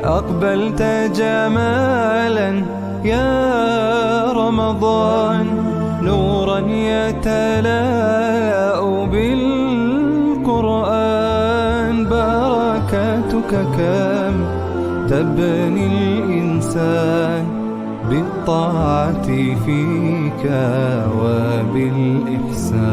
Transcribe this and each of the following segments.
أقبلت جمالا يا رمضان، نورا يتلاء بالقرآن. بركاتك كم تبني الإنسان بالطاعة فيك وبالإحسان.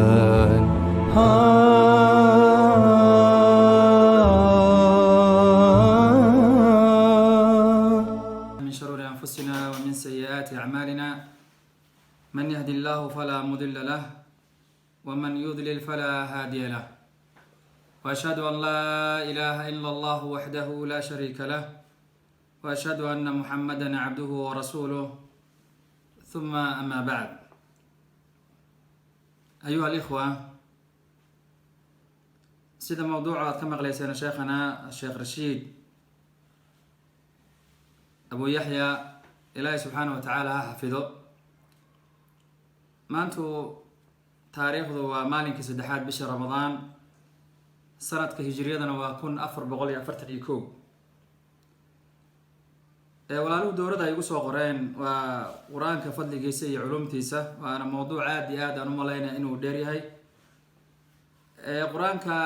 من شرور أنفسنا ومن سيئات أعمالنا، من يهد الله فلا مضل له ومن يضلل فلا هادي له، وأشهد أن لا إله إلا الله وحده لا شريك له، وأشهد أن محمدا عبده ورسوله، ثم أما بعد. أيها الإخوة، sida mawduuca aad ka maqlayseen sheekhana sheekh Rashiid Abu Yahya, ilaahay subxaanahu wa tacaala ha xafido. maantu taariikhdu waa maalinkii saddexaad bisha Ramadaan, sanadka hijriyadana waa 1441. walaaluhu dowladda ay igu soo qoreen waa qur-aanka fadligiisa iyo culumtiisa, waana mawduuc aad iyo aad aan u malaynaya inuu dheer yahay. qur-aanka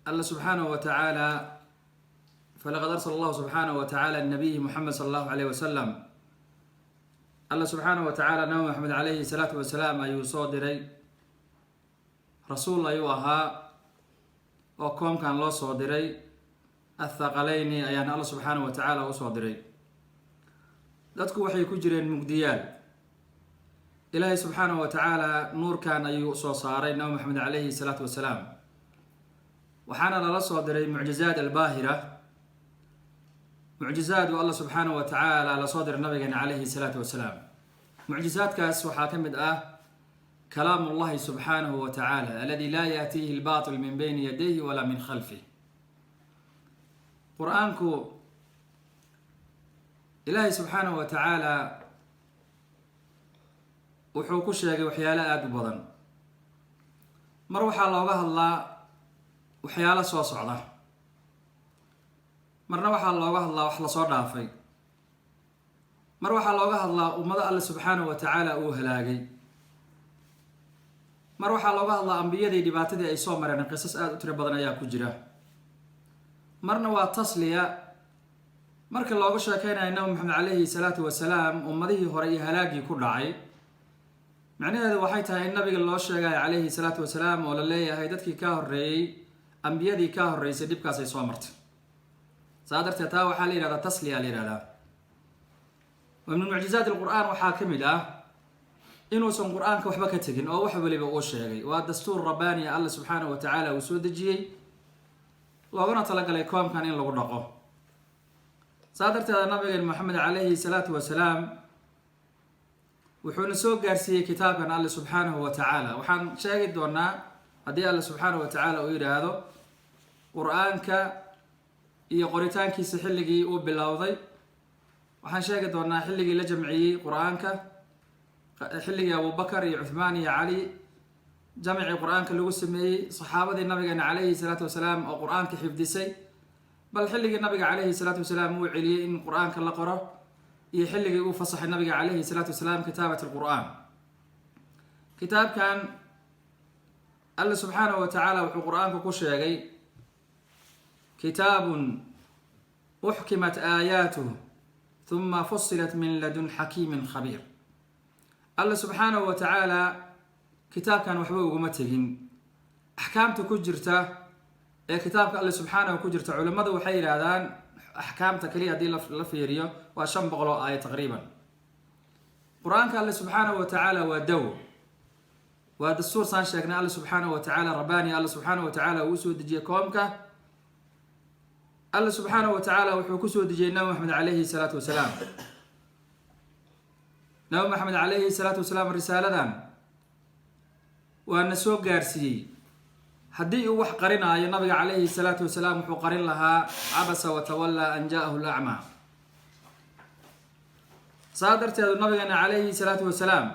الله سبحانه وتعالى فلقد أرسل الله سبحانه وتعالى النبي محمد صلى الله عليه وسلم. الله سبحانه وتعالى نبي محمد عليه الصلاة والسلام أيو صادري رسول أيوها وكم كان الله صادري الثقلين أيان الله سبحانه وتعالى وصادري ذاتك وحي كجرين مقديال. إلهي سبحانه وتعالى نور كان أيو صاري نبي محمد عليه الصلاة والسلام، waxaana lala soo diray mucjizaad albaahira, mucjizaad uu Allah subxaanahu wa tacaala la soo diray nabigeena calayhi salaatu wasalaam. mucjizaadkaas waxaa ka mid ah kalaamu llahi subxaanahu wa tacaala alladii laa yaatiihi albaatil min bayni yadayhi walaa min khalfih. qur-aanku ilaahay subxaanahu wa tacaala wuxuu ku sheegay waxyaalo aada u badan. mar waxaa looga hadlaa waxyaalo soo socda, marna waxaa looga hadlaa wax lasoo dhaafay, mar waxaa looga hadlaa ummado alle subxaanahu wa tacaala uu halaagay, mar waxaa looga hadlaa ambiyadii dhibaatadii ay soo mareen. qisas aada u tiro badan ayaa ku jira. marna waa tasliya, marka looga sheekeynayo nabi maxamed calayhi salaatu wasalaam ummadihii hore iyo halaagii ku dhacay. macnaheedu waxay tahay in nabiga loo sheegayo calayhi salaatu wasalaam oo la leeyahay dadkii ka horreeyey, ambiyadii ka horreysay dhibkaasay soo martay. saa darteed taa waxaa la yihahdaa tasliya la yihahdaa. wa min mucjizaat alqur'aan waxaa ka mid ah inuusan qur-aanka waxba ka tegin oo wax waliba uu sheegay. waa dastuur rabbaaniya alla subxaanahu wa tacaala uu soo dejiyey, loogana talagalay koomkan in lagu dhaqo. saa darteeda nabigeen maxamed calayhi salaatu wasalaam wuxuuna soo gaarsiiyey kitaabkan alle subxaanahu wa tacaala. waxaan sheegi doonaa haddii alle subxaanahu wa tacaala uu yidhaahdo qur-aanka iyo qoritaankiisa xilligii uu bilowday. waxaan sheegi doonaa xilligii la jamciyey qur-aanka, xilligii abubakar iyo cuthmaan iyo cali jamcii qur-aanka lagu sameeyey, saxaabadii nabigeena calayhi salaatu wasalaam oo qur-aanka xifdisay, bal xilligii nabiga calayhi salaatu wasalaam uu celiyey in qur-aanka la qoro, iyo xilligii uu fasaxay nabiga calayhi salaatu wasalaam kitaabat alqur'aan. kitaabkan alle subxaanahu wa tacaala wuxuu qur-aanku ku sheegay kitaabun uxkimat aayaatuh huma fusilat min ladun xakiimin khabiir. alle subxaanahu wa tacaala kitaabkan waxba uguma tegin. axkaamta ku jirta ee kitaabka alle subxaanahu ku jirta, culimmadu waxay yidhaahdaan axkaamta kaliya haddii la fiiriyo waa 500 oo aayad taqriiban. qur-aanka alle subxaanahu wa tacaala waa dawo, waa dastuur saan sheegnay alle subxaanahu wa tacaala rabbaani. alle subxaanahu wa tacaala uu soo dejiyey koomka. alle subxaanahu wa tacaala wuxuu ku soo dejiyey nabi maxamed calayhi salaatu wasalaam. nabi maxamed calayhi salaatu wasalaam risaaladan waana soo gaarsiiyey. haddii uu wax qarinaayo nabiga calayhi salaatu wasalaam wuxuu qarin lahaa cabasa watawallaa an jaahu lacmaa. saa darteedu nabigeena calayhi salaatu wasalaam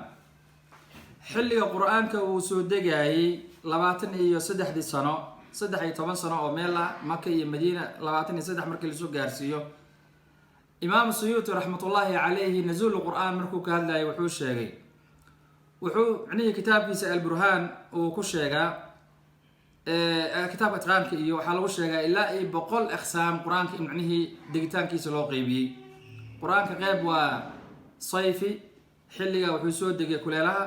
xilliga qur-aanka uu soo degayey 23 sano 13 sano oo meel ah Maka iyo Madiina 23 markii la soo gaarsiiyo. Imaam Suyuti raxmatullaahi calayhi nazuul qur'aan markuu ka hadlayay wuxuu sheegay wuxuu macnaheedu kitaabkiisa al-Burhaan uu ku sheegaa kitaabka quraanka iyo waxa lagu sheegaa ilaa 100 aqsaam quraanka macnaheedu digitaankiisa loo qaybiyay. quraanka qayb waa sayfi xilliga wuxuu soo degay kuleelaha,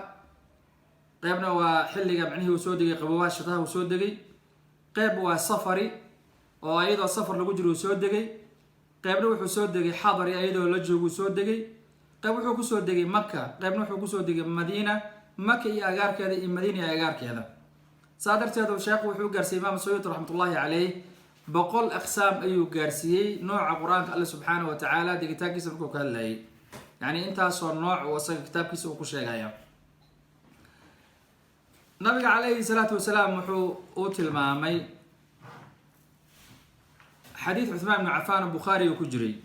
qaybna waa xilliga macnaheedu soo degay qabowga shaqaha uu soo degay, qayb waa safari oo ayadoo safar lagu jiro soo degay, qaybna wuxuu soo degay xadari ayadoo la joogo soo degay, qayb wuxuu ku soo degay Makka, qaybna wuxuu ku soo degay Madiina, Makka iyo agaarkeeda iyo Madiina iyo agaarkeeda. saadarteedu sheekhu wuxuu gaarsiiyay Imaam Suyuti raxmatullaahi calayhi 100 aqsaam ayuu gaarsiiyay nooca quraanka Allah subhanahu wa ta'ala digitaankiisa markuu ka hadlayay. يعني انت صار نوع وصل كتاب كيس وكشيغايا. النبي عليه الصلاة والسلام وحو أوتل مامي حديث عثمان بن عفان البخاري وكجري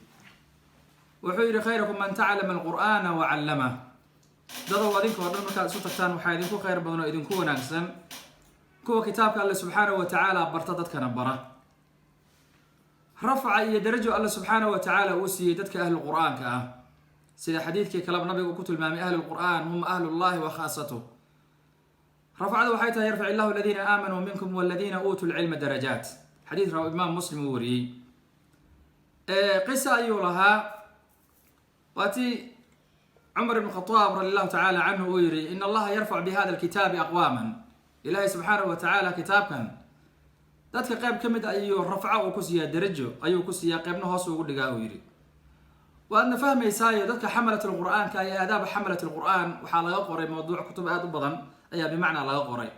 وحير خيركم من تعلم القرآن وعلمه. دادو ودينكو ودن مركا سوتكتان وحايدينكو خير بدنو إذنكو ناقسن كو كتابك الله سبحانه وتعالى برتدتك نبره رفع إيا درجو الله سبحانه وتعالى وسيدتك أهل القرآن كأه سيدا حديثك كلام نبي وكتل مامي أهل القرآن هم أهل الله وخاصته. رفع وحيتها يرفع الله الذين آمنوا منكم والذين أوتوا العلم درجات. حديث رواه الإمام مسلم وري. قصة أيولها وأتي عمر بن الخطاب رضي الله تعالى عنه ويري إن الله يرفع بهذا الكتاب أقواما. إلهي سبحانه وتعالى كتاب كان ذاتك قيب كمد أيو رفعه وكسيا درجه أيو كسيا قيبنا هوس وقول لقاه ويري. وأن فهم يسايا ذاتك حملة القرآن كأي آداب حملة القرآن وحال قري موضوع كتب آد بضن أي بمعنى لا قري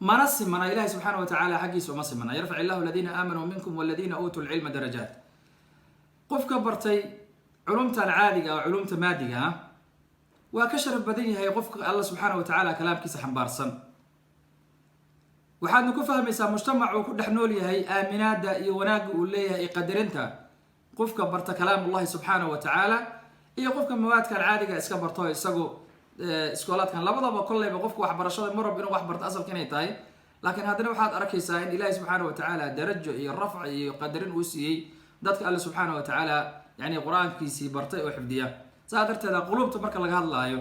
ما نسي من إله سبحانه وتعالى حقيس ومسي من يرفع الله الذين آمنوا منكم والذين أوتوا العلم درجات. قف كبرتي علومة العادية أو علومة مادية وكشرف بدنيها يقف الله سبحانه وتعالى كلام كيس حنبارسن وحاد نكفهم يسا مجتمع وكل حنولي هي آمنات دا وناق وليها يقدرنتا قف كبرت كلام الله سبحانه وتعالى إيه قف كمواد كالعادية اسكبرتوه يساقو اسكولات كان لبضبا كله بقفك waxbarashada marab inuu wax barto asalkan tahay laakiin hadana waxaad arkaysaa in Ilaahay subhanahu wa ta'ala darajo iyo rafc iyo qadarin uu siiyay dadka Allah subhanahu wa ta'ala yani quraankiisii bartay oo xifdiya saadarteeda qulubta marka laga hadlaayo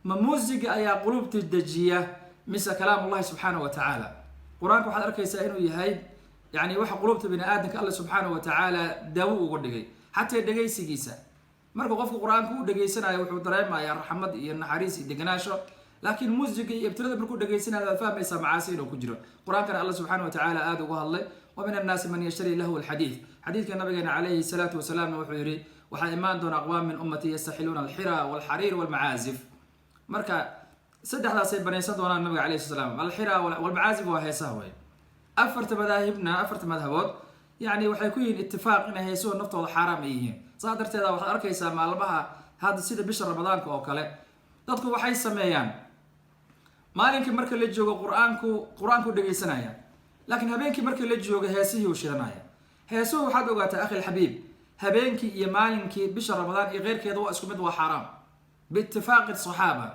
ma muusiga ayaa qulubta dajiya mise kalaam Allah subhanahu wa ta'ala quraanku waxaad arkaysaa inuu yahay yani waxa qulubta bini aadamka Allah subhanahu wa ta'ala dawo ugu dhigay hatta dhageysigiisa marka qofku quraanku uu dhageysanayo wuxuu dareemayaa raxmad iyo naxariis iyo deganaasho laakiin muusiga iyo ibtirada markuu dhageysanayo aad fahmaysaa macaasi inuu ku jiro quraankan Allah subhanahu wa ta'ala aad ugu hadlay wa min an-nas man yashtari lahu al-hadith hadithka nabigeena alayhi salatu wa salam wuxuu yiri waxa imaan doona aqwaam min ummati yastahiluna al-hira wal-harir wal-ma'azif marka saddexdaas ay banaysan doonaan nabiga alayhi salam al-hira wal-ma'azif waa heesaha way afarta madhabood yani waxay ku yihiin ittifaaq in heesuhu naftooda xaraam yihiin saadarteeda waxaad arkaysaa maalmaha hadda sida bisha ramadaanka oo kale dadku waxay sameeyaan maalinkii marka la joogo quraanku dhageysanaya laakiin habeenkii marka la joogo heesihii uu shidanaya heesuhu waxaad ogaataa akhi alxabiib habeenkii iyo maalinkii bisha ramadaan iyo qeyrkeeda waa isku mid waa xaraam biittifaaqi saxaaba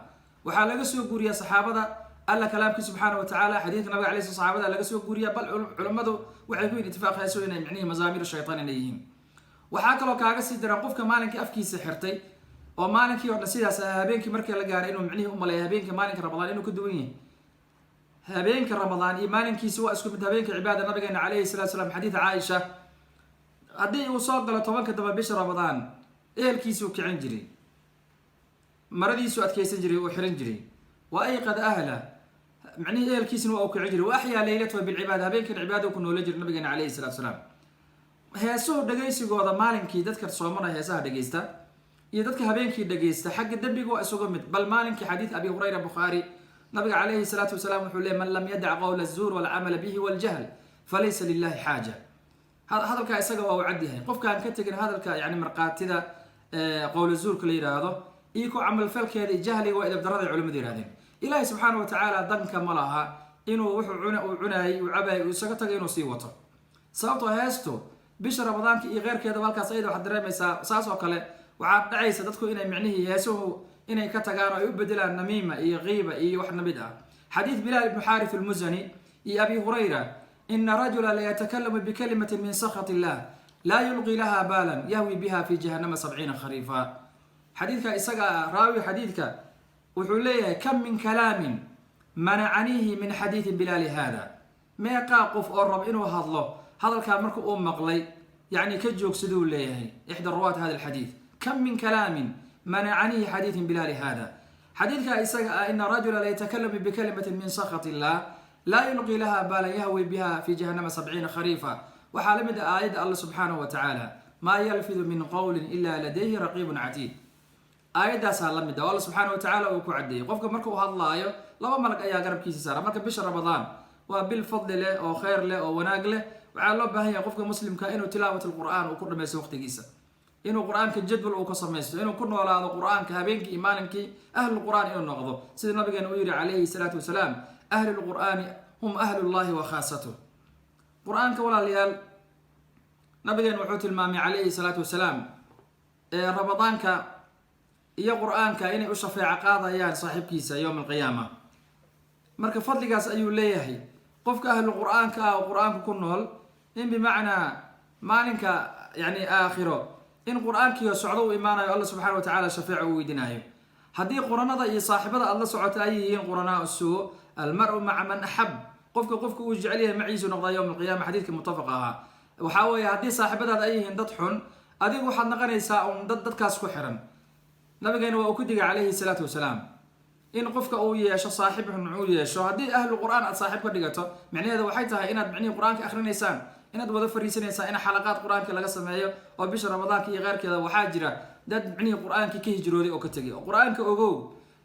waxaa laga soo guuriyaa saxaabada alla kalaamkii subxaanahu wa tacaala xadiidka nabiga calayhi saxaabada laga soo guuriyaa bal culimmadu waxay ku yihiin ittifaaq heesuhu inay micnihii mazaamiir shaytaan inay yihiin waxaa kaloo kaaga sii daran qofka maalinkii afkiisa xirtay oo maalinkii oo dhan sidaas habeenkii markii la gaaray inuu micnihii u maleeyo habeenkii maalinka ramadaan inuu ka duwan yahay habeenka ramadaan iyo maalinkiisa waa isku mid habeenka cibaada nabigeena calayhi salaatu salaam xadiidka caaisha haddii uu soo galo 10 daba bisha ramadaan ehelkiisuu kicin jiray maradiisuu adkaysan jiray oo xiran jiray wa ayqad ahla micnihii ehelkiisuna waa u kicin jiray wa axyaa leylatahu bilcibaada habeenkan cibaada ku noola jiray nabigeena calayhi salaatu salaam heesuhu dhageysigooda maalinkii dadka soomana heesaha dhageysta iyo dadka habeenkii dhageysta xagga dambiga waa isugu mid bal maalinkii xadiid abi hurayra bukhari nabiga calayhi salaatu wasalaam wuxuu leeyahay man lam yadac qawla az-zuur wal amala bihi wal jahl falaysa lillahi xaaja hadalka isaga waa u cad yahay qofkaan ka tagin hadalka yani marqaatida qawla zuurka la yiraahdo iyo ku amal falkeeda jahliga waa idab darada culimadu yiraahdeen ilaahi subhanahu wa ta'ala danka malaha inuu wuxuu cunay uu cabay uu isaga tagay inuu sii wato sababtoo heesto bisha ramadaanka iyo qeyrkeeda halkaas ayada waxaad dareemaysaa saas oo kale waxaad dhacaysa dadku inay micnihii heesuhu inay ka tagaan oo ay u bedelaan namiima iyo qiiba iyo wax namid ah xadiid bilaal ibn harith al-muzani iyo abi hurayra ina rajula laytakalamu bikalimatin min sakhat illah laa yulqi laha baalan yahwi biha fi jahannama 70 khariifa. xadiidka isaga raawi xadiidka wuxuu leeyahay kam min kalaamin manacanihi min xadiidi bilaali hada, meeqaa qof oo rab inuu hadlo hadalkaa marka uu maqlay yani ka joogsaduu leeyahay ixda ruwaat hada alxadiid. kam min kalaamin manacanihi xadiidin bilaali hada. xadiidka isaga ah ina rajula laytakalamu bikalimatin min sakhat illah laa yulqi laha baalan yahwi biha fi jahannama 70 khariifa. waxaa la mid ah aayadda alla subxaanahu wa tacaala maa yalfidu min qowlin ila ladayhi raqiibun catiid. aayadaasaa la mid ah alla subxaana wa tacaala uu ku cadeeyey qofka marka uu hadlaayo laba malag ayaa garabkiisa saara. marka bisha ramadaan waa bil fadli leh oo khayr leh oo wanaag leh, waxaa loo baahan yahay qofka muslimka inuu tilaawat alqur'aan uu ku dhamaysto waqtigiisa, inuu qur-aanka jadwal uu ka samaysto, inuu ku noolaado qur-aanka habeenkii iyo maalinkii ahlulqur'aan inuu noqdo, sida nabigeena uu yihi calayhi salaatu wasalaam ahlulqur'aani hum ahlullahi wa khaasatuh. qur-aanka walaalayaal nabigeena wuxuu tilmaamay calayhi salaatu wasalaam ramadaanka iyo qur-aanka inay u shafeeco qaadayaan saaxiibkiisa yowma alqiyaama. marka fadligaas ayuu leeyahay qofka ahlu qur-aanka ah oo qur-aanka ku nool, in bimacnaa maalinka yani aakhiro in qur-aankiio socdo u imaanayo alla subxana wa tacala shafeeco u weydinaayo. haddii quranada iyo saaxibada aad la socota ay yihiin quranaa suu, almaru maca man axab, qofka uu jecel yahay maciisu noqdaa yowma alqiyama, xadiidka muttafaq ahaa. waxaa weeye haddii saaxibadaada ay yihiin dad xun, adigu waxaad noqonaysaa un dadkaas ku xiran. nabigeena waa uu ku digay calayhi salaatu wasalaam in qofka uu yeesho saaxib xun uu yeesho. haddii ahlu qur'aan aad saaxiib ka dhigato micnaheeda waxay tahay inaad micnihii qur-aanka akhrinaysaan, inaad wada fariisanaysaan, in xalaqaad qur-aanka laga sameeyo. oo bisha ramadaanka iyo keyrkeeda waxaa jira dad micnihii qur-aankii ka hijrooday oo ka tegay oo qur-aanka ogow.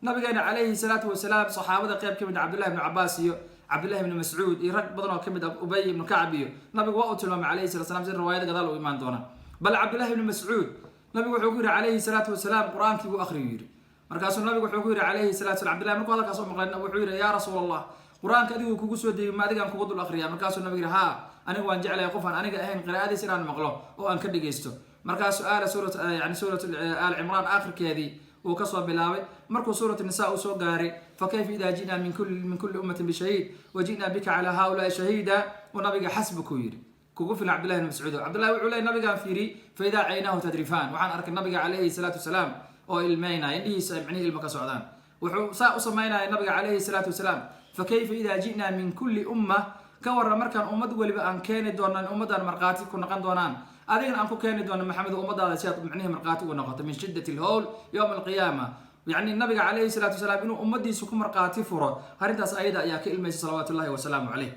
nabigeena calayhi salaatu wasalaam saxaabada qayb ka mid ah cabdullahi ibnu cabaas iyo cabdullahi ibnu mascuud iyo rag badan oo ka mid ah ubay ibnu kacb iyo nabigu waa uu tilmaamay calayhi salatu wasalaam, sida riwaayada gadaal u imaan doona. bal cabdullahi ibnu mascuud nabigu wuxuu ku yihi calayhi salaatu wasalaam qur-aankii buu akhriyu yidhi. markaasuu nabigu wuxuu ku yihi calayhi salatu wasalam abdullahi markuu hadalkaas u maqlay wuxuu yihi yaa rasuul allah qur-aanka adigu kugu soo degay ma adigaan kugu dul akhriyaa? markaasuu nabigu yihi haa, anigu waan jeclahay qof aan aniga ahayn qiraa'adiis inaan maqlo oo aan ka dhegaysto. markaasuu suurat aal cimraan aakhirkeedii uu kasoo bilaabay markuu suurat nisa uu soo gaaray fakayfa idaa ji'naa min kulli ummatin bishahiid waji'naa bika calaa haulaai shahiida, uu nabiga xasbukuu yidhi kugu filan cabdullahi ibn mascuud. cabdullahi wuxuu leey nabigaan fiiri faidaa caynaahu tadrifaan, waxaan arkay nabiga calayhi salaatu wasalaam oo ilmeynaya, indhihiisa ay micnihii ilma ka socdaan. wuxuu saa u samaynaya nabiga calayhi salaatu wasalaam fakayfa idaa ji'naa min kulli umma, ka warran markaan ummad weliba aan keeni doonaan ummaddaan markhaati ku noqon doonaan, adigana aan ku keeni doono maxamed ummadaada si aad micnihii markhaati ugu noqoto min shiddati alhowl yowma alqiyaama. yacni nabiga calayhi salaatu wasalaam inuu ummadiisa ku markhaati furo arrintaas ayada ayaa ka ilmaysa salawaatu llahi wasalaamu caleyh.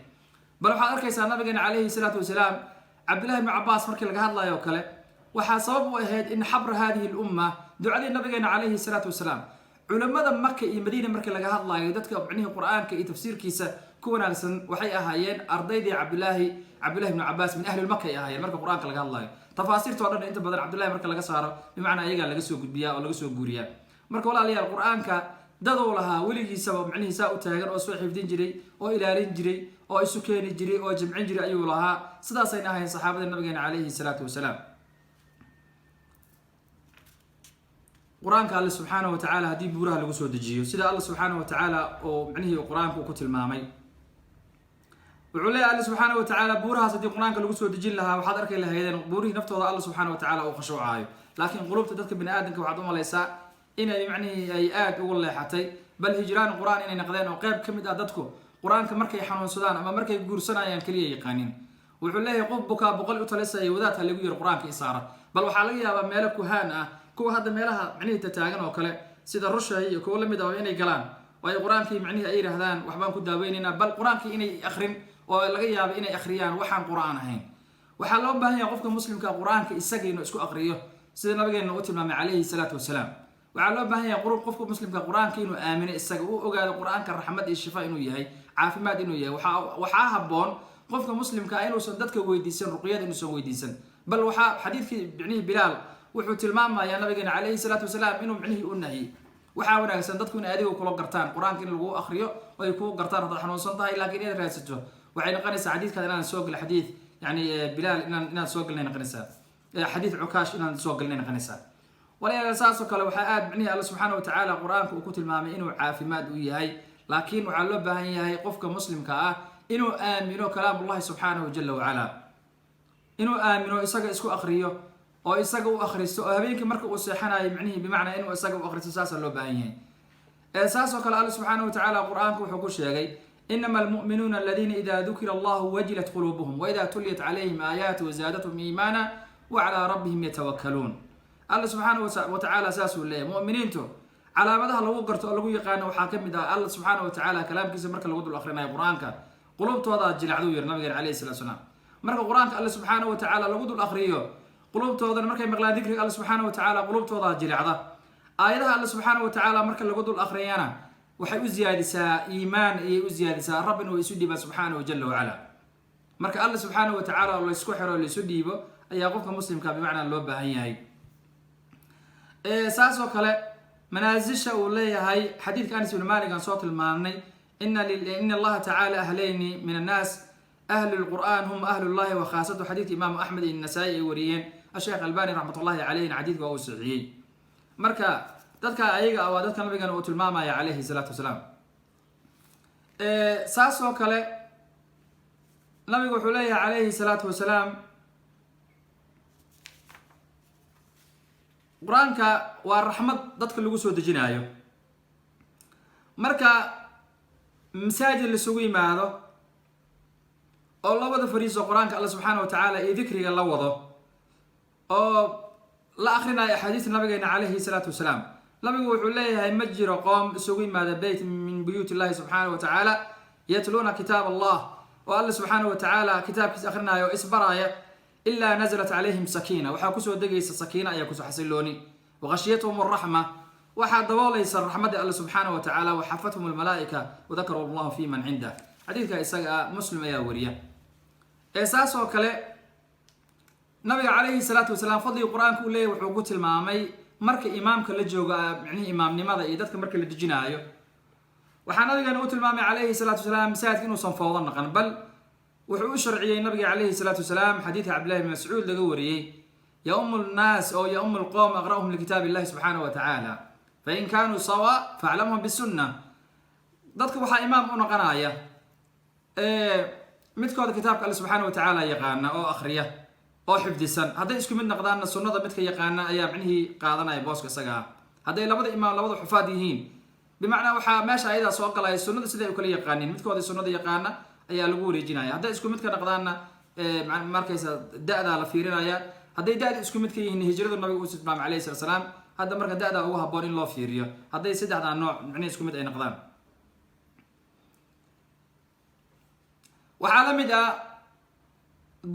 bal waxaad arkaysaa nabigeena calayhi salaatu wasalaam cabdullahi ibnu cabaas markii laga hadlayo o kale waxaa sabab u ahayd in xabra hadihi lumma, ducadii nabigeena calayhi salaatu wasalaam culamada maka iyo madiina markii laga hadlaayo dadka micnihii qur-aanka iyo tafsiirkiisa ku wanaagsan waxay ahaayeen ardaydii cabdullahi ibnu cabaas min ahli lmaka ay ahaayeen marka qur-aanka laga hadlaayo. tafaasiirta o dhan inta badan cabdullahi marka laga saaro bimacnaa iyagaa laga soo gudbiyaa oo laga soo guuriyaa. marka walaalayaal qur-aanka dadou lahaa weligiisaba micnihii saa u taagan oo soo xifdin jiray oo ilaalin jiray oo isu keeni jiray oo jamcin jiray ayuu lahaa. sidaasayna ahayn saxaabada nabigeena calayhi salaatu wasalaam. qur-aanka alle subxaanahu wa tacaala haddii buuraha lagu soo dejiyo sida alla subxaanahu wa tacaala oo micnihii qur-aanka uu ku tilmaamay, wuxuu leeyahy alle subxaanahu wa tacaala buurahaas haddii qur-aanka lagu soo dejin lahaa waxaad arkay lahaydeen buurihii naftooda alla subxaanahu wa tacaala uu khashuucaayo. laakiin qulubta dadka bini aadamka waxaad u malaysaa inay micnihii ay aad ugu leexatay, bal hijraan qur-aan inay naqdeen oo qayb ka mid ah dadku qur-aanka markay xanuunsadaan ama markay guursanayaan keliya yaqaanin. wuxuu leeyahay qof bukaa boqol u talisaya wadaadka lagu yiri qur-aanka isaara, bal waxaa laga yaabaa meelo kuhaan ah kuwa hadda meelaha micnihii tataagan oo kale sida rushahi iyo kuwa lamid ah inay galaan oo ay qur-aankii micnihii ay yidhahdaan waxbaan ku daaweynaynaa, bal qur-aankii inay akhrin oo laga yaabo inay akhriyaan waxaan qur-aan ahayn. waxaa loo baahan yahay qofka muslimka qur-aanka isaga inuu isku akhriyo sida nabigeena u tilmaamay calayhi salaatu wasalaam. waxaa loo baahan yahay qofka muslimka qur-aanka inuu aamino isaga uu ogaado qur-aanka raxmad iyo shifa inuu yahay, caafimaad inuu yahay. waxaa habboon qofka muslimka inuusan dadka weydiisan ruqyada inuusan weydiisan, bal waxaa xadiidkii micnihii bilaal wuxuu tilmaamayaa nabigeena calayhi salaatu wasalaam inuu micnihii u nahiyey. waxaa wanaagsan dadku in adiga kula gartaan qur-aanka in lagu akhriyo oo ay kugu gartaan haddaad xanuunsan tahay, laakiin inaad raadsato waxay noqonaysaa xadiidkaad inaan soo gal xadiid yani bilaal inaan soo galnay noqonaysaa, xadiid cukaash inaan soo galnay noqonaysaa. walaalayaal saasoo kale waxaa aad micnihii alla subxaana wa tacaala qur-aanka uu ku tilmaamay inuu caafimaad u yahay, laakiin waxaa loo baahan yahay qofka muslimka ah inuu aamino kalaamullahi subxaanahu jala wacala, inuu aamino isaga isku akriyo oo isaga u akhristo oo habeenkii marka uu seexanayo micnihii bimacnaa inuu isaga u akhristo saasaa loo baahan yahay. saasoo kale alla subxaanahu watacaala qur-aanku wuxuu ku sheegay inama almu'minuuna aladiina ida dukira allahu wajilat quluubuhum waida tuliyat calayhim aayaatu wazaadathum iimaana wacalaa rabbihim yatawakkaluun. alla subxaanahu watacaala saasuu leeyahy mu'miniintu calaamadaha lagu garto oo lagu yaqaano waxaa ka mid ah alla subxaanahu watacaala kalaamkiisa marka lagu dul akhrinayo qur-aanka qulubtooda jilacduu yiri nabigeena calayhi salatu salaam. marka qur-aanka alla subxaanahu watacaala lagu dul akhriyo qulubtoodana markay maqlaan dikriga alla subxaanahu watacaala qulubtooda jilicda. aayadaha alla subxaanahu watacaala marka lagu dul akhriyana waxay u ziyaadisaa iimaan, ayay u ziyaadisaa rabbina way isu dhiibaa subxaanahu jala wacala. marka alla subxaanahu watacaala oo laysku xiro laysu dhiibo ayaa qofka muslimka bimacnaa loo baahan yahay. saasoo kale manaasisha uu leeyahay xadiidka anas ibn malik aan soo tilmaamnay ina allaha tacaala ahlayni min annaas ahlu lqur'an hum ahlullahi wa khaasatu xadiidka imaamu axmed iyo nasaa-i ay wariyeen asheekh albani raxmatullahi caleyhina xadiidka waa uu sixiyey. marka dadka ayaga waa dadka nabigana uu tilmaamaya calayhi salaatu wasalaam. saasoo kale nabigu wuxuu leeyahay calayhi salaatu wasalaam qur-aanka waa raxmad dadka lagu soo dejinaayo. marka masaajid laisugu yimaado oo labada fariiso qur-aanka alla subxaana watacaala iyo dikriga la wado oo la akhrinayo axaadiista nabigeena calayhi salaatu wasalaam, nabigu wuxuu leeyahay ma jiro qoom isugu yimaada beyt min buyuut illahi subxaana watacaala yatluuna kitaab allah oo alla subxaana watacaala kitaabkiisa akhrinayo o isbaraaya ilaa naزlat calayhim sakiina, waxaa kusoo degaysa sakiina ayaa kusoo xasilooni, waqashiyatuhum araxma, waxaa daboolaysa raxmadda alla subxaana watacaala, waxafathum almalaa'ika wadakaru allahu fi man cindah. xadiidka isaga muslim ayaa wariya. saasoo kale nabiga calayhi salaatu wasalaam fadliga qur-aanka uu leeyahy wuxuu ku tilmaamay marka imaamka la jooga micnihi imaamnimada iyo dadka marka la dejinaayo. waxaa nabigana u tilmaamay calayhi salaatu wasalaam masaajidka inuusan foodo naqan, bal wuxuu u sharciyey nabiga calayhi salaatu wasalaam xadiidka cabdillahi bn mascuud laga wariyey yaumu nnaas oo yaumu lqowm aqra'uhum likitaabi illahi subxaana watacaala fain kaanuu sawa faaclamhum bisunna. dadka waxaa imaam u noqonaya midkooda kitaabka alle subxaana watacaala yaqaana oo akhriya oo xifdisan. hadday isku mid noqdaanna sunnada midka yaqaana ayaa micnihii qaadanaya booska isaga ah. hadday labada imaam labada xufaad yihiin bimacnaa waxaa meesha ayadaa soo galaya sunnada siday u kala yaqaanin, midkooda sunnada yaqaana ayaa lagu wareejinaya. hadday isku mid ka noqdaanna markaysa da-daa la fiirinaya. hadday da-da isku mid ka yihiin hijradu nabiga uu tilmaamay calayhi salatu salaam, hadda marka da-daa ugu habboon in loo fiiriyo hadday saddexdaa nooc micnihi isku mid ay noqdaan. waxaa la mid ah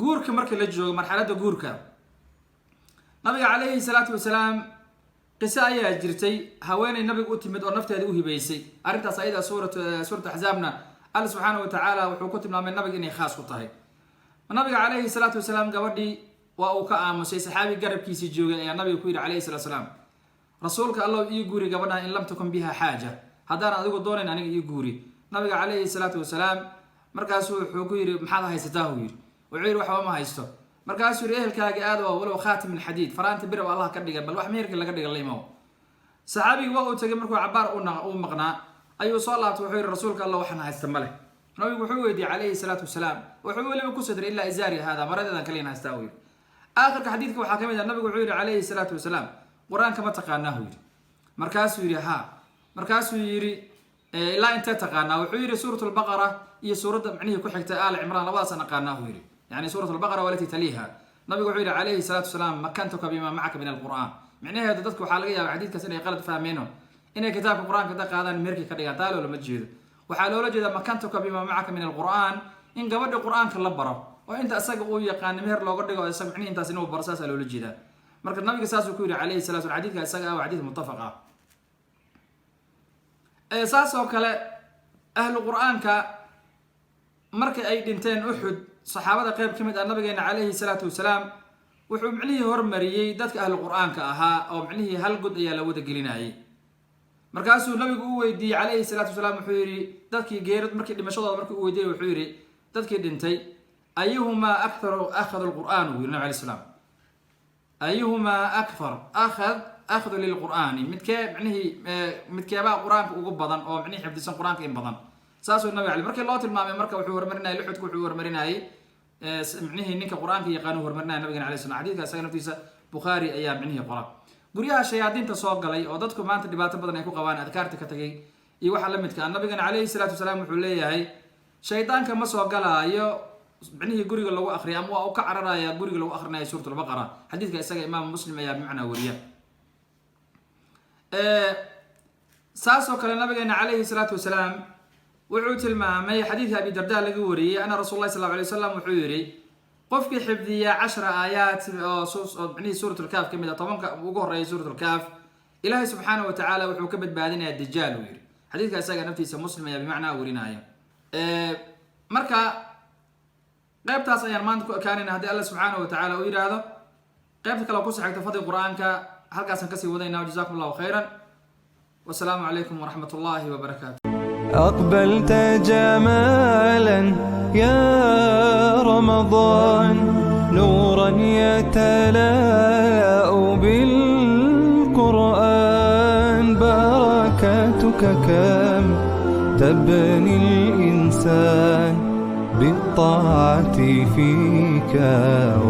guurka marka la joogo marxaladda guurka. nabiga calayhi salaatu wasalaam qiso ayaa jirtay haweeney nabiga u timid oo nafteeda u hibaysay. arrintaas ayada suuratu axzaabna alla subxaana watacaala wuxuu ku tilmaamay nabiga inay khaas ku tahay. nabiga calayhi salaatu wasalaam gabadhii waa uu ka aamusay, saxaabi garabkiisii joogay ayaa nabiga ku yidhi calayhi salatu wasalaam rasuulka allow ii guuri gabadhan in lam takun biha xaaja, haddaan adigu doonayn aniga ii guuri. nabiga calayhi salaatu wasalaam markaasuu wuxuu ku yidhi maxaad haysataa uu yidhi. wuxuu yidhi waxba ma haysto. markaasuu yidhi ehelkaaga aad oo walow khaatim min xadiid, faraanta bir oo allah ka dhigan, bal wax meherkii laga dhiga la imow. saxaabigii waa uu tegay markuu cabaar u maqnaa ayuu soo laabtay wuxuu yidhi rasuulka allah waxaan haysta ma leh. nabigu wuxuu weydiiyey calayhi salaatu wasalaam, wuxuu weliba ku sadray ilaa izaari hada, maradeedan kaliyan haystaa uu yidhi. aakhirka xadiidka waxaa ka mid ah nabigu wuxuu yidhi calayhi salaatu wasalaam qur-aanka ma taqaanaa uu yidhi. markaasuu yidhi ha. markaasuu yidhi ilaa intee taqaanaa? wuxuu yidhi suurat albaqara iyo suuradda micnihii ku xigtay aali cimraan labadaasaan aqaanaa uu yidhi, yani suurat albaqara walati taliiha. nabigu wuxuu yidhi calayhi salaatu wasalaam makantuka bima macaka min alqur'aan. micnaheedu dadku waxaa laga yaaba xadiidkaas inay qalad fahmeeno inay kitaabka qur-aanka da qaadaan meherkii ka dhigaan, taa loolama jeedo. waxaa loola jeedaa makantuka bima macaka min alqur'aan in gabadha qur-aanka la baro oo inta isaga uu yaqaana meher looga dhigo isaga micnihi intaas inuu baro, saasaa loola jeedaa. marka nabiga saasuu ku yidhi calayhi salatu wasalam. xadiidka isaga ah waa xadiid muttafaq ah. saas oo kale ahlu qur-aanka markii ay dhinteen uxud, saxaabada qeyb ka mid ah nabigeena calayhi salaatu wasalaam wuxuu micnihii hormariyey dadka ahlu qur-aanka ahaa oo micnihii hal god ayaa la wada gelinayay. markaasuu nabigu u weydiiyey calayhi salaatu wasalaam, wuxuu yidhi dadkii geerad markii dhimashadooda markii u weydiiyey wuxuu yidhi dadkii dhintay ayuhumaa akharu akhada alqur'aan uu yidhi nabi alayhi salaam. ayuhumaa akthar akhdu lilqur'aani, midkeebaa qur-aanka ugu badan oo micnihii xifdisan qur-aanka in badan. saasuu nabi cali markii loo tilmaamay marka wuxuu hormarinayay luxudku wuxuu hormarinayay micnihii ninka qur-aanka yaqaanu hormarinaya nabigan alayhi salam xadiidka isaga naftiisa bukhaari ayaa micnihii qora guryaha shayaadiinta soo galay oo dadku maanta dhibaato badan ay ku qabaan adkaarta ka tagay iyo waxa la midka nabigan calayhi salaatu wasalaam wuxuu leeyahay shaydaanka ma soo galaayo micnihii guriga lagu akhriya ama waa u ka cararaya guriga lagu akhrinayo suuratul baqara xadiidka isaga imaam muslim ayaa bimacnaa wariya saasoo kale nabigeena calayhi salaatu wasalaam wuxuu tilmaamay xadiidka abi darda laga wariyey ana rasuul llahi sal allahu alay wasalam wuxuu yidhi qofkii xifdiya 10 aayaat oo micnihii suuratul kaaf ka mid ah 10 ugu horeeya suuratul kaaf ilaahay subxaanahu wa tacaala wuxuu ka badbaadinayaa dajaal uu yidhi xadiidka isaga naftiisa muslim ayaa bimacnaa warinaya marka qaybtaas ayaan maanta ku ekaanayna haddii alla subxaanahu wa tacaala uu yidhaahdo qaybta kale ku saxigta fadli qur-aanka halkaasaan kasii wadayna jazakum allahu khayran wasalaamu calaykum waraxmat ullahi wabarakaatu أقبلت جمالا يا رمضان نورا يتلاء بالقرآن بركاتك كم تبني الإنسان بالطاعة فيك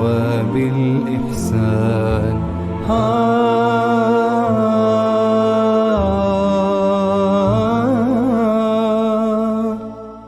وبالإحسان